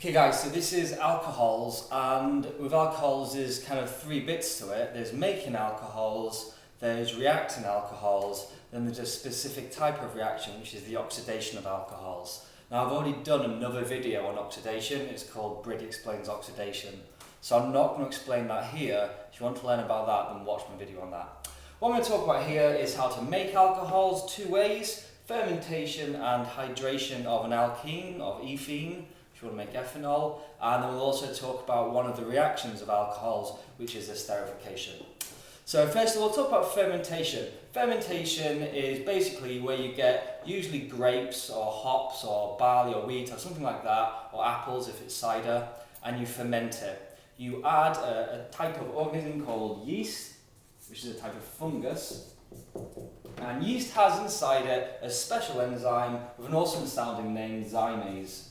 Okay guys, so this is alcohols, and with alcohols there's kind of three bits to it. There's making alcohols, there's reacting alcohols, then there's a specific type of reaction which is the oxidation of alcohols. Now I've already done another video on oxidation, it's called Brady Explains oxidation. So I'm not going to explain that here. If you want to learn about that, then watch my video on that. What I'm going to talk about here is how to make alcohols two ways: fermentation and hydration of an alkene, of ethene, if you want to make ethanol, and then we'll also talk about one of the reactions of alcohols, which is esterification. So first of all, we'll talk about fermentation. Fermentation is basically where you get usually grapes or hops or barley or wheat or something like that, or apples if it's cider, and you ferment it. You add a type of organism called yeast, which is a type of fungus, and yeast has inside it a special enzyme with an awesome sounding name, zymase.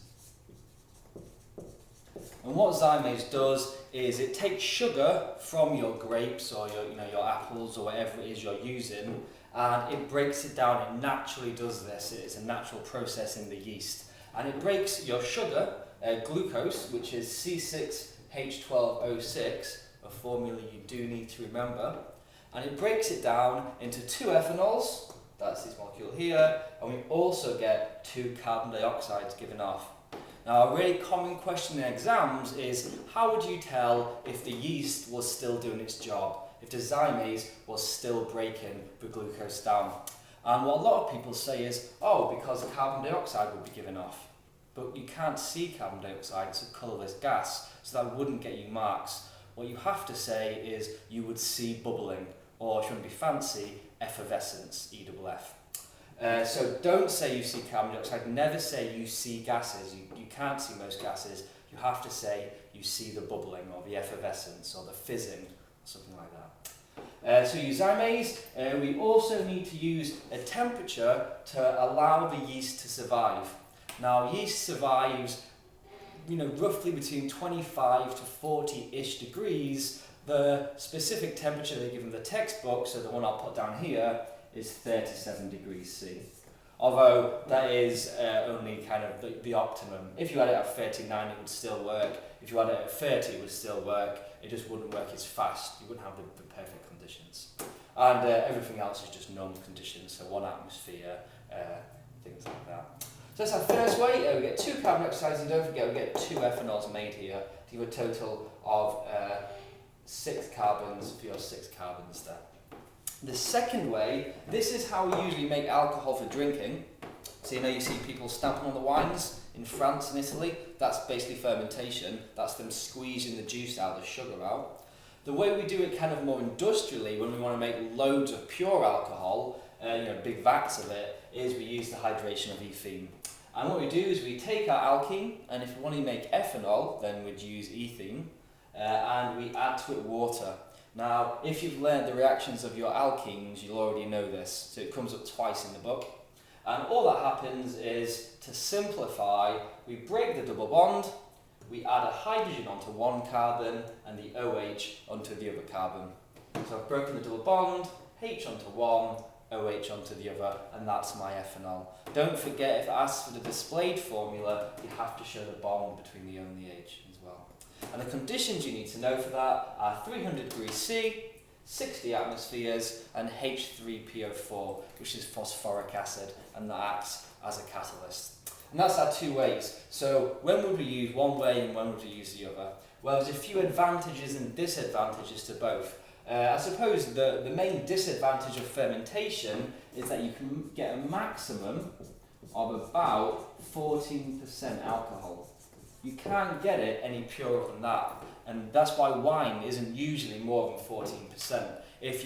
And what zymase does is it takes sugar from your grapes or your apples or whatever it is you're using, and it breaks it down. It naturally does this. It's a natural process in the yeast, and it breaks your sugar, glucose, which is C6H12O6, a formula you do need to remember, and it breaks it down into two ethanols. That's this molecule here, and we also get two carbon dioxides given off. Now, a really common question in exams is, how would you tell if the yeast was still doing its job, if the zymase was still breaking the glucose down? And what a lot of people say is, oh, because carbon dioxide would be given off. But you can't see carbon dioxide, it's a colourless gas, so that wouldn't get you marks. What you have to say is you would see bubbling, or if you want to be fancy, effervescence, EFF. So don't say you see carbon dioxide, never say you see gases. You can't see most gases. You have to say you see the bubbling or the effervescence or the fizzing, or something like that. So use zymase. We also need to use a temperature to allow the yeast to survive. Now yeast survives roughly between 25 to 40-ish degrees. The specific temperature they give in the textbook, so the one I'll put down here, is 37 degrees C. Although that is only kind of the optimum. If you had it at 39 it would still work. If you had it at 30 it would still work. It just wouldn't work as fast. You wouldn't have the perfect conditions. And everything else is just normal conditions, so 1 atmosphere, things like that. So that's our first way. We get two carbon dioxides, and don't forget we get two ethanols made here to give a total of 6 carbons for your 6 carbons there. The second way, this is how we usually make alcohol for drinking. So you see people stamping on the wines in France and Italy. That's basically fermentation. That's them squeezing the juice out, the sugar out. The way we do it kind of more industrially, when we want to make loads of pure alcohol, big vats of it, is we use the hydration of ethene. And what we do is we take our alkene, and if we want to make ethanol, then we'd use ethene, and we add to it water. Now, if you've learned the reactions of your alkenes, you'll already know this, so it comes up twice in the book. And all that happens is, to simplify, we break the double bond, we add a hydrogen onto one carbon and the OH onto the other carbon. So I've broken the double bond, H onto one, OH onto the other, and that's my ethanol. Don't forget, if it asks for the displayed formula, you have to show the bond between the O and the H as well. And the conditions you need to know for that are 300 degrees C, 60 atmospheres, and H3PO4, which is phosphoric acid, and that acts as a catalyst. And that's our two ways. So when would we use one way and when would we use the other? Well, there's a few advantages and disadvantages to both. I suppose the main disadvantage of fermentation is that you can get a maximum of about 14% alcohol. You can't get it any purer than that, and that's why wine isn't usually more than 14%. If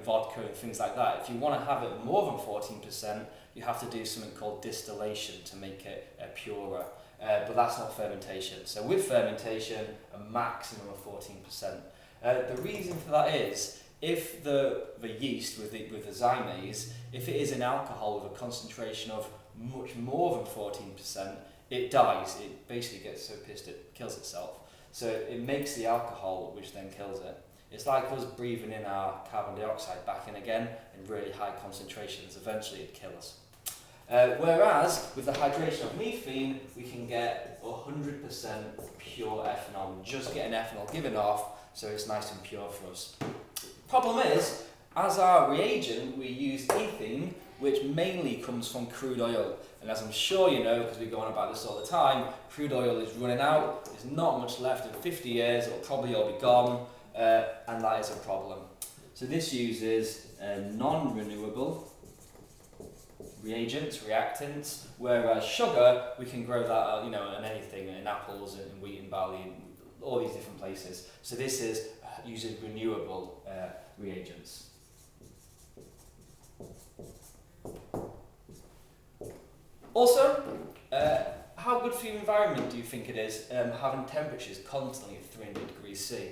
vodka and things like that, if you want to have it more than 14%, you have to do something called distillation to make it purer, but that's not fermentation. So with fermentation, a maximum of 14%. The reason for that is, if the yeast with the zymase, if it is an alcohol with a concentration of much more than 14%, it dies. It basically gets so pissed it kills itself. So it makes the alcohol, which then kills it. It's like us breathing in our carbon dioxide back in again in really high concentrations. Eventually it'd kill us. Whereas with the hydration of methane, we can get 100% pure ethanol. We just get an ethanol given off, so it's nice and pure for us. Problem is, as our reagent, we use ethene, which mainly comes from crude oil. And as I'm sure you know, because we go on about this all the time, crude oil is running out. There's not much left. In 50 years, it'll probably all be gone, and that is a problem. So this uses non-renewable reagents, reactants, whereas sugar, we can grow that, in anything, in apples and wheat and barley and all these different places. So this is uses renewable reagents. Also, how good for your environment do you think it is having temperatures constantly at 300 degrees C?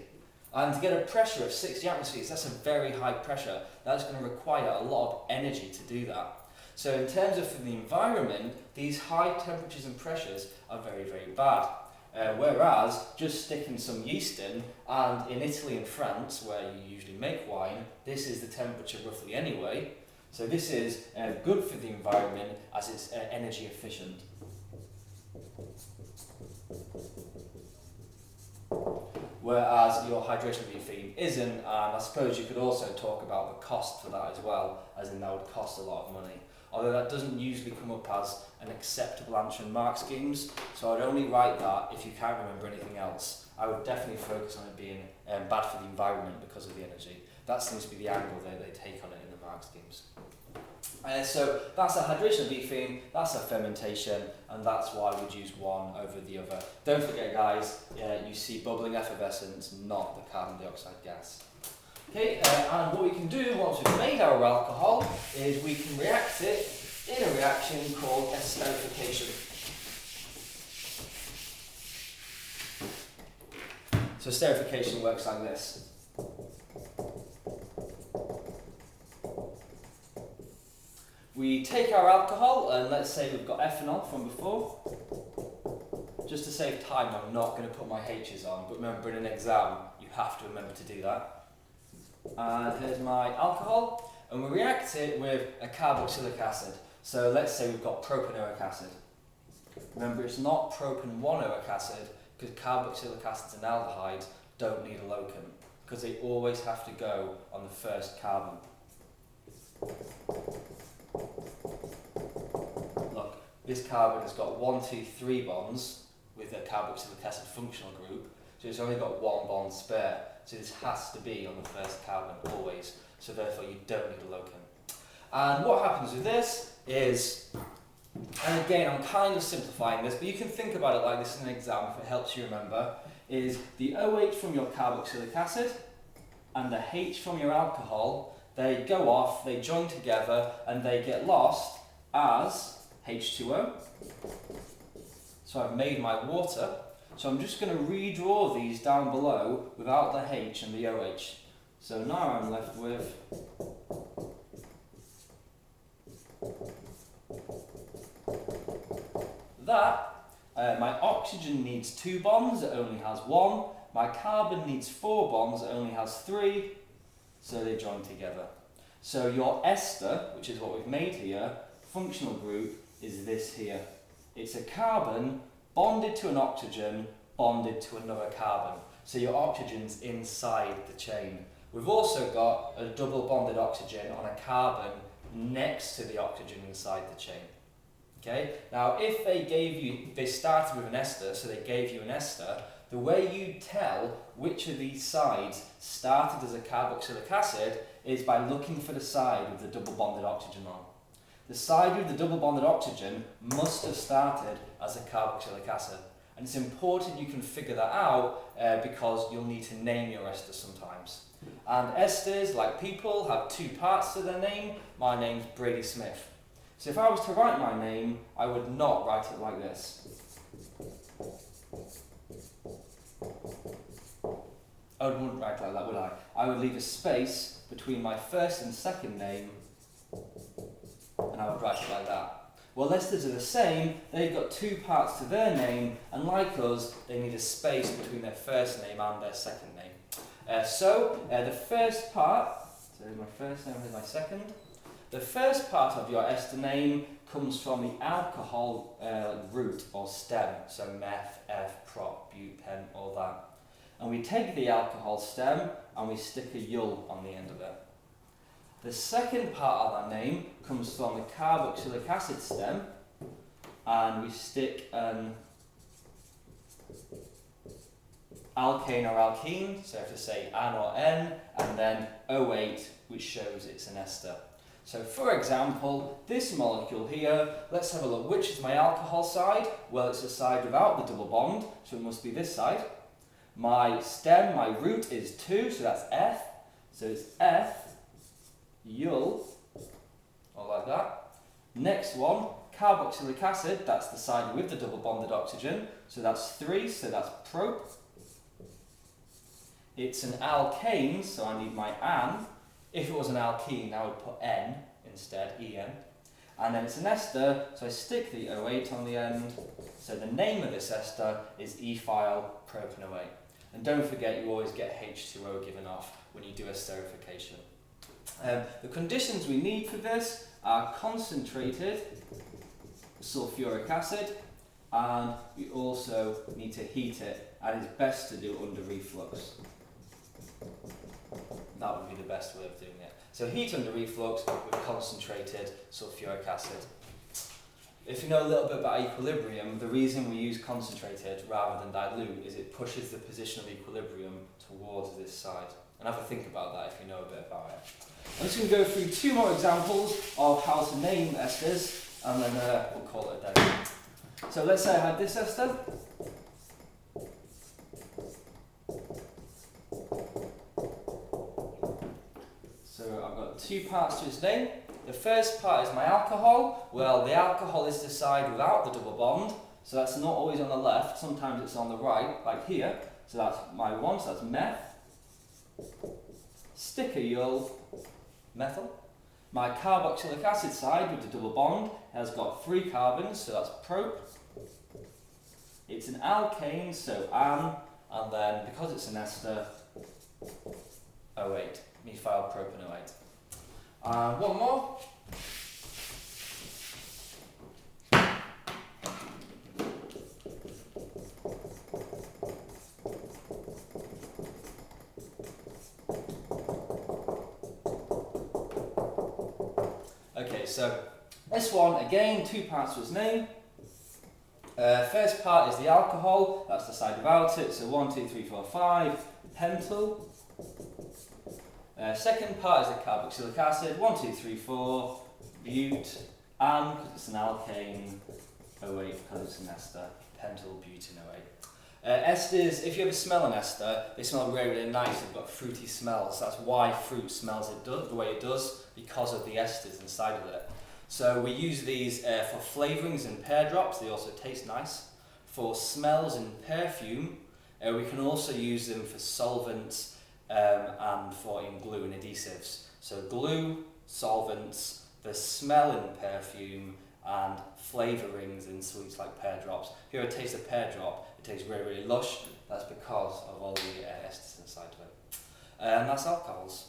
And to get a pressure of 60 atmospheres, that's a very high pressure. That's going to require a lot of energy to do that. So in terms of for the environment, these high temperatures and pressures are very, very bad. Whereas just sticking some yeast in, and in Italy and France, where you usually make wine, this is the temperature roughly anyway. So this is good for the environment as it's energy efficient. Whereas your hydration of ethene isn't, and I suppose you could also talk about the cost for that as well, as in that would cost a lot of money. Although that doesn't usually come up as an acceptable answer in mark schemes, so I'd only write that if you can't remember anything else. I would definitely focus on it being bad for the environment because of the energy. That seems to be the angle they take on it in the mark schemes. So that's a hydration of ethene, that's a fermentation, and that's why we'd use one over the other. Don't forget guys, you see bubbling effervescence, not the carbon dioxide gas. Okay, and what we can do once we've made our alcohol is we can react it in a reaction called esterification. So esterification works like this. We take our alcohol, and let's say we've got ethanol from before. Just to save time, I'm not going to put my H's on, but remember in an exam, you have to remember to do that. And here's my alcohol, and we react it with a carboxylic acid. So let's say we've got propanoic acid. Remember, it's not propan-1-oic acid, because carboxylic acids and aldehydes don't need a locant, because they always have to go on the first carbon. Look, this carbon has got 1, 2, 3 bonds with a carboxylic acid functional group, so it's only got 1 bond spare. So this has to be on the first carbon always, so therefore you don't need a locant. And what happens with this is, and again I'm kind of simplifying this, but you can think about it like this in an exam if it helps you remember, is the OH from your carboxylic acid and the H from your alcohol, they go off, they join together, and they get lost as H2O. So I've made my water. So I'm just going to redraw these down below without the H and the OH. So now I'm left with that. My oxygen needs 2 bonds, it only has 1. My carbon needs 4 bonds, it only has 3. So they join together. So your ester, which is what we've made here, functional group is this here. It's a carbon bonded to an oxygen, bonded to another carbon. So your oxygen's inside the chain. We've also got a double bonded oxygen on a carbon next to the oxygen inside the chain. Okay? Now if they started with an ester, so they gave you an ester, the way you tell which of these sides started as a carboxylic acid is by looking for the side with the double bonded oxygen on. The side with the double bonded oxygen must have started as a carboxylic acid. And it's important you can figure that out because you'll need to name your esters sometimes. And esters, like people, have 2 parts to their name. My name's Brady Smith. So if I was to write my name, I would not write it like this. I wouldn't write it like that, would I? I would leave a space between my first and second name, and I would write it like that. Well, esters are the same. They've got 2 parts to their name, and like us, they need a space between their first name and their second name. The first part, so here's my first name, here's my second. The first part of your ester name comes from the alcohol root or stem, so meth, F, prop, but, pen, all that. And we take the alcohol stem and we stick a yul on the end of it. The second part of that name comes from the carboxylic acid stem, and we stick an alkane or alkene, so I have to say an or n, and then O8, which shows it's an ester. So for example, this molecule here, let's have a look. Which is my alcohol side? Well, it's the side without the double bond, so it must be this side. My stem, my root is 2, so that's F. So it's F, yul, or like that. Next one, carboxylic acid, that's the side with the double bonded oxygen, so that's 3, so that's prop. It's an alkane, so I need my an. If it was an alkene, I would put N instead, En. And then it's an ester, so I stick the O8 on the end. So the name of this ester is ethyl propanoate. And don't forget, you always get H2O given off when you do esterification. The conditions we need for this are concentrated sulfuric acid, and we also need to heat it, and it's best to do under reflux. That would be the best way of doing it. So heat under reflux with concentrated sulfuric acid. If you know a little bit about equilibrium, the reason we use concentrated rather than dilute is it pushes the position of equilibrium towards this side. And have a think about that if you know a bit about it. I'm just going to go through 2 more examples of how to name esters, and then we'll call it a day. So let's say I had this ester. So I've got 2 parts to its name. The first part is my alcohol. Well, the alcohol is the side without the double bond, so that's not always on the left, sometimes it's on the right, like here. So that's my 1, so that's meth. Stick a yul, methyl. My carboxylic acid side with the double bond has got 3 carbons, so that's prop. It's an alkane, so an, and then because it's an ester, O8, methyl propanoate. One more. Okay, so this one, again, 2 parts to its name. First part is the alcohol, that's the side without it, so 1, 2, 3, 4, 5, pentyl. Second part is the carboxylic acid, 1, 2, 3, 4, bute, an, because it's an alkane, O8 because it's an ester, pentyl butanoate. Esters, if you ever smell an ester, they smell really, really nice, they've got fruity smells. That's why fruit smells the way it does, because of the esters inside of it. So we use these for flavourings and pear drops, they also taste nice. For smells and perfume, we can also use them for solvents and for in glue and adhesives. So glue, solvents, the smell in perfume, and flavourings in sweets like pear drops. If you ever taste a pear drop, it tastes really, really lush. That's because of all the esters inside of it. And that's alcohols.